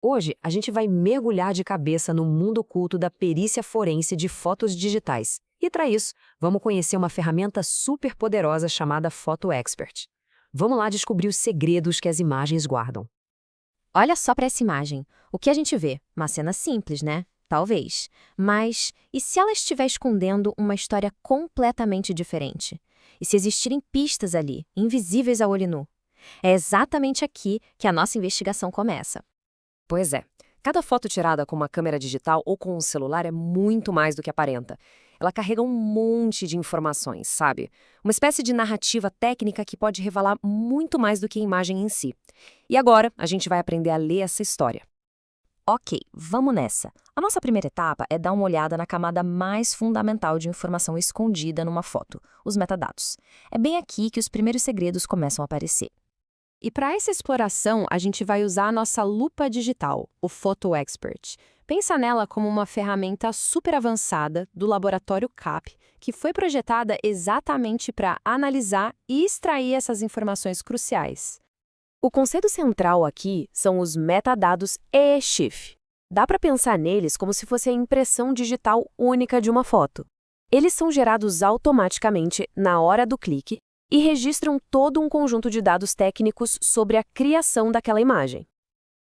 Hoje, a gente vai mergulhar de cabeça no mundo oculto da perícia forense de fotos digitais. E para isso, vamos conhecer uma ferramenta super poderosa chamada Photo Expert. Vamos lá descobrir os segredos que as imagens guardam. Olha só para essa imagem. O que a gente vê? Uma cena simples, né? Talvez. Mas e se ela estiver escondendo uma história completamente diferente? E se existirem pistas ali, invisíveis ao olho nu? É exatamente aqui que a nossa investigação começa. Pois é, cada foto tirada com uma câmera digital ou com um celular é muito mais do que aparenta. Ela carrega um monte de informações, sabe? Uma espécie de narrativa técnica que pode revelar muito mais do que a imagem em si. E agora, a gente vai aprender a ler essa história. Ok, vamos nessa. A nossa primeira etapa é dar uma olhada na camada mais fundamental de informação escondida numa foto, os metadados. É bem aqui que os primeiros segredos começam a aparecer. E para essa exploração, a gente vai usar a nossa lupa digital, o Photo Expert. Pensa nela como uma ferramenta super avançada do laboratório CAP, que foi projetada exatamente para analisar e extrair essas informações cruciais. O conceito central aqui são os metadados EXIF. Dá para pensar neles como se fosse a impressão digital única de uma foto. Eles são gerados automaticamente na hora do clique e registram todo um conjunto de dados técnicos sobre a criação daquela imagem.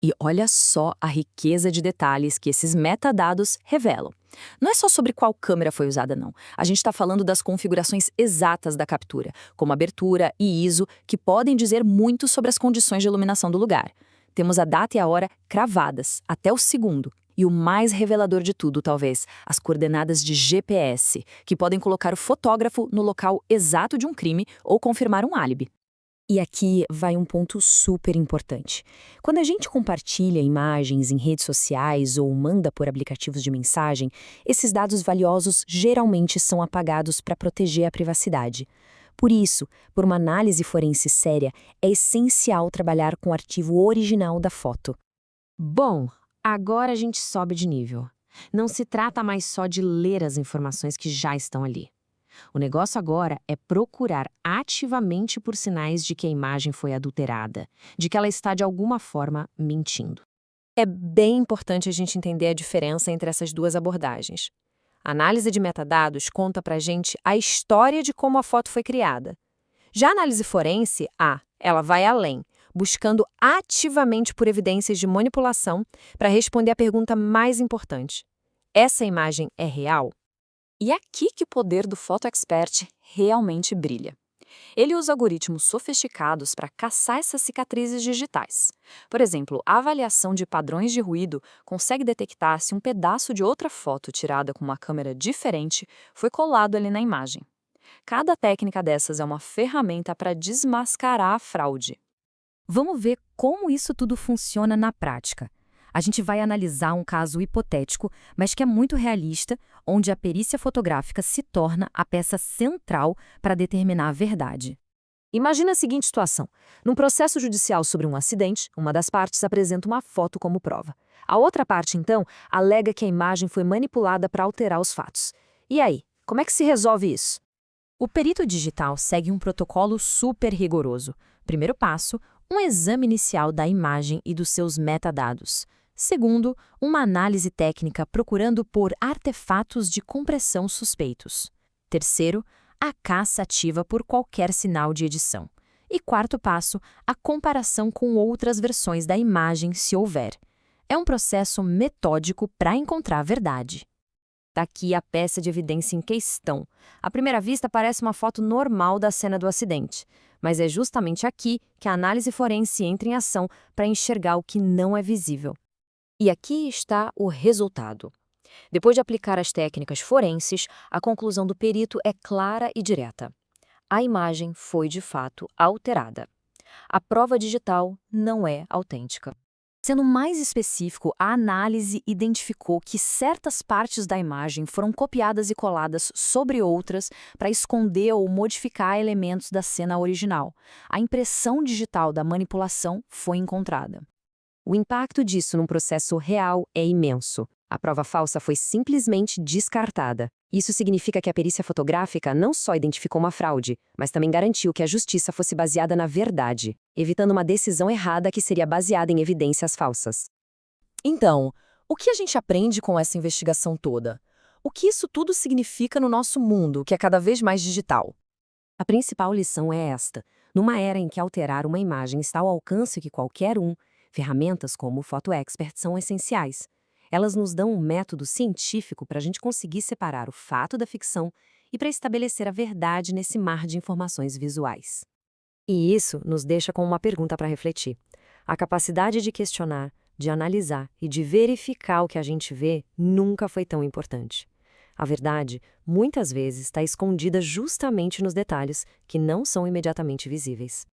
E olha só a riqueza de detalhes que esses metadados revelam. Não é só sobre qual câmera foi usada, não. A gente está falando das configurações exatas da captura, como abertura e ISO, que podem dizer muito sobre as condições de iluminação do lugar. Temos a data e a hora cravadas, até o segundo. E o mais revelador de tudo, talvez, as coordenadas de GPS, que podem colocar o fotógrafo no local exato de um crime ou confirmar um álibi. E aqui vai um ponto super importante. Quando a gente compartilha imagens em redes sociais ou manda por aplicativos de mensagem, esses dados valiosos geralmente são apagados para proteger a privacidade. Por isso, por uma análise forense séria, é essencial trabalhar com o arquivo original da foto. Bom, agora a gente sobe de nível. Não se trata mais só de ler as informações que já estão ali. O negócio agora é procurar ativamente por sinais de que a imagem foi adulterada, de que ela está de alguma forma mentindo. É bem importante a gente entender a diferença entre essas duas abordagens. A análise de metadados conta pra gente a história de como a foto foi criada. Já a análise forense, ela vai além, buscando ativamente por evidências de manipulação para responder à pergunta mais importante: essa imagem é real? E é aqui que o poder do Photo Expert realmente brilha. Ele usa algoritmos sofisticados para caçar essas cicatrizes digitais. Por exemplo, a avaliação de padrões de ruído consegue detectar se um pedaço de outra foto tirada com uma câmera diferente foi colado ali na imagem. Cada técnica dessas é uma ferramenta para desmascarar a fraude. Vamos ver como isso tudo funciona na prática. A gente vai analisar um caso hipotético, mas que é muito realista, onde a perícia fotográfica se torna a peça central para determinar a verdade. Imagina a seguinte situação. Num processo judicial sobre um acidente, uma das partes apresenta uma foto como prova. A outra parte, então, alega que a imagem foi manipulada para alterar os fatos. E aí, como é que se resolve isso? O perito digital segue um protocolo super rigoroso. Primeiro passo, um exame inicial da imagem e dos seus metadados. Segundo, uma análise técnica procurando por artefatos de compressão suspeitos. Terceiro, a caça ativa por qualquer sinal de edição. E quarto passo, a comparação com outras versões da imagem, se houver. É um processo metódico para encontrar a verdade. Tá aqui a peça de evidência em questão. À primeira vista, parece uma foto normal da cena do acidente. Mas é justamente aqui que a análise forense entra em ação para enxergar o que não é visível. E aqui está o resultado. Depois de aplicar as técnicas forenses, a conclusão do perito é clara e direta. A imagem foi, de fato, alterada. A prova digital não é autêntica. Sendo mais específico, a análise identificou que certas partes da imagem foram copiadas e coladas sobre outras para esconder ou modificar elementos da cena original. A impressão digital da manipulação foi encontrada. O impacto disso num processo real é imenso. A prova falsa foi simplesmente descartada. Isso significa que a perícia fotográfica não só identificou uma fraude, mas também garantiu que a justiça fosse baseada na verdade, evitando uma decisão errada que seria baseada em evidências falsas. Então, o que a gente aprende com essa investigação toda? O que isso tudo significa no nosso mundo, que é cada vez mais digital? A principal lição é esta: numa era em que alterar uma imagem está ao alcance de qualquer um, ferramentas como o Photo Expert são essenciais. Elas nos dão um método científico para a gente conseguir separar o fato da ficção e para estabelecer a verdade nesse mar de informações visuais. E isso nos deixa com uma pergunta para refletir. A capacidade de questionar, de analisar e de verificar o que a gente vê nunca foi tão importante. A verdade, muitas vezes, está escondida justamente nos detalhes que não são imediatamente visíveis.